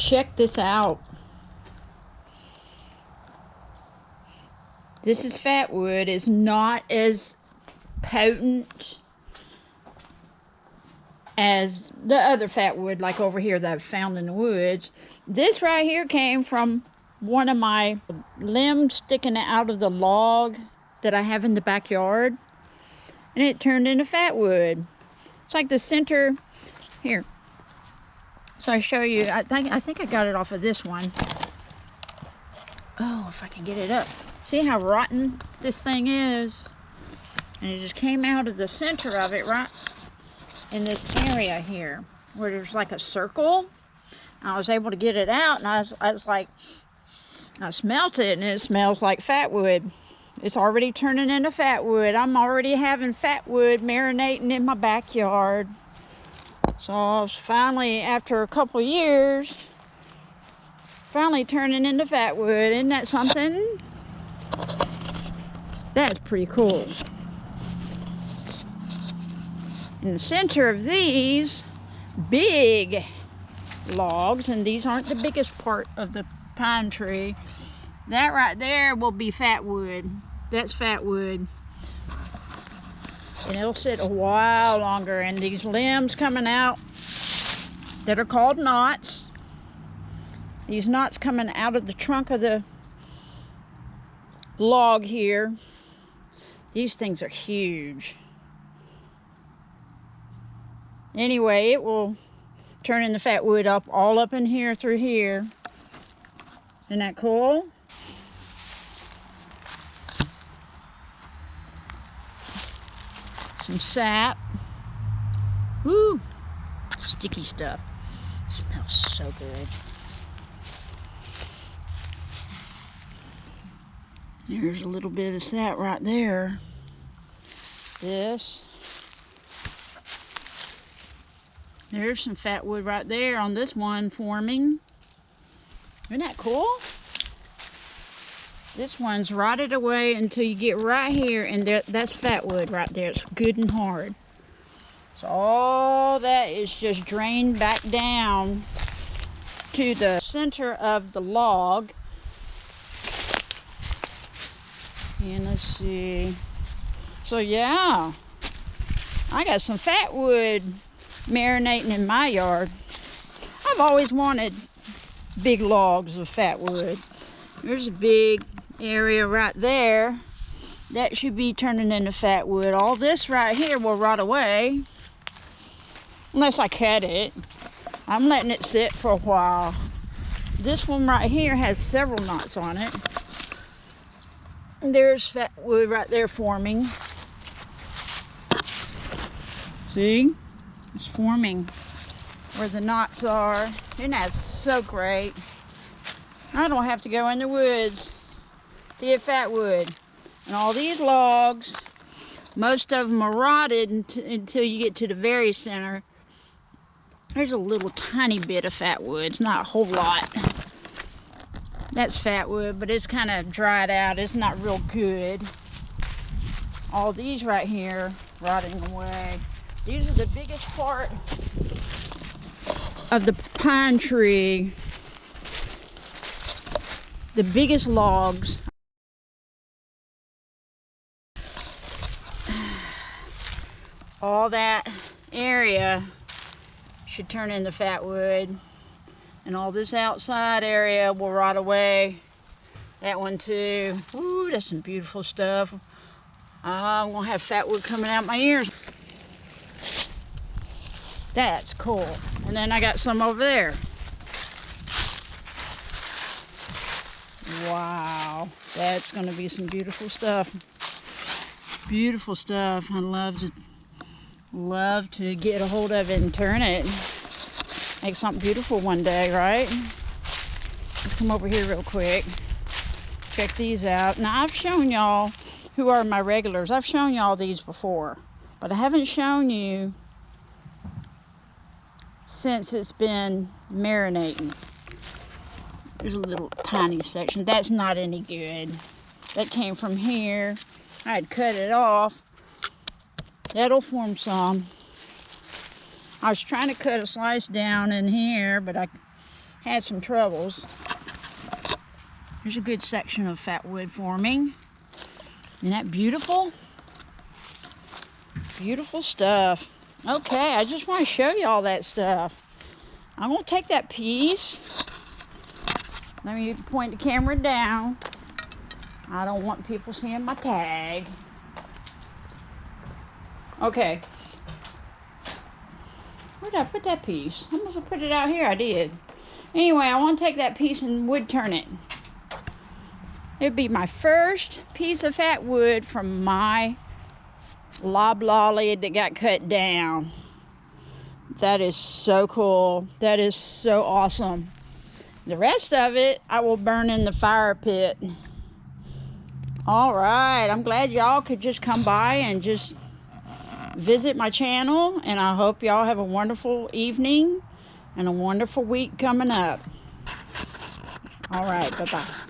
Check this out. This is Fatwood. It's not as potent as the other Fatwood, like over here that I've found in the woods. This right here came from one of my limbs sticking out of the log that I have in the backyard, and it turned into Fatwood. It's like the center here. So I show you. I think I got it off of this one. Oh, if I can get it up. See how rotten this thing is? And it just came out of the center of it, right in this area here, where there's like a circle. I was able to get it out, and I was like, I smelt it, and it smells like Fatwood. It's already turning into Fatwood. I'm already having Fatwood marinating in my backyard. So I was finally, after a couple years, finally turning into Fatwood. Isn't that something? That's pretty cool. In the center of these big logs, and these aren't the biggest part of the pine tree, that right there will be Fatwood. That's Fatwood. And it'll sit a while longer, and these limbs coming out that are called knots, these knots coming out of the trunk of the log here, these things are huge. Anyway, it will turn into Fatwood all up in here through here. Isn't that cool? Some sap. Woo! Sticky stuff. It smells so good. There's a little bit of sap right there. This. There's some Fatwood right there on this one forming. Isn't that cool? This one's rotted away until you get right here, and that's Fatwood right there. It's good and hard. So all that is just drained back down to the center of the log. And let's see. So yeah, I got some Fatwood marinating in my yard. I've always wanted big logs of Fatwood. There's a big area right there that should be turning into Fatwood. All this right here will rot away unless I cut it. I'm letting it sit for a while. This one right here has several knots on it. There's Fatwood right there forming. See? It's forming where the knots are. Isn't that so great? I don't have to go in the woods to get Fatwood. And all these logs, most of them are rotted until you get to the very center. There's a little tiny bit of Fatwood. It's not a whole lot. That's Fatwood, but it's kind of dried out. It's not real good. All these right here rotting away. These are the biggest part of the pine tree. The biggest logs. All that area should turn into Fatwood. And all this outside area will rot away. That one too. Ooh, that's some beautiful stuff. I'm gonna have Fatwood coming out my ears. That's cool. And then I got some over there. Wow, that's gonna be some beautiful stuff. Beautiful stuff. I love to get a hold of it and turn it. Make something beautiful one day, right? Let's come over here real quick. Check these out. Now I've shown y'all, who are my regulars, I've shown y'all these before, but I haven't shown you since it's been marinating. There's a little tiny section. That's not any good. That came from here. I had cut it off. That'll form some. I was trying to cut a slice down in here, but I had some troubles. Here's a good section of fatwood forming. Isn't that beautiful? Beautiful stuff. Okay, I just want to show you all that stuff. I'm going to take that piece. Let me point the camera down. I don't want people seeing my tag. Okay. Where did I put that piece? I must have put it out here. I did. Anyway, I want to take that piece and wood turn it. It'd be my first piece of fatwood from my loblolly that got cut down. That is so cool. That is so awesome. The rest of it, I will burn in the fire pit. All right. I'm glad y'all could just come by and just visit my channel. And I hope y'all have a wonderful evening and a wonderful week coming up. All right. Bye-bye.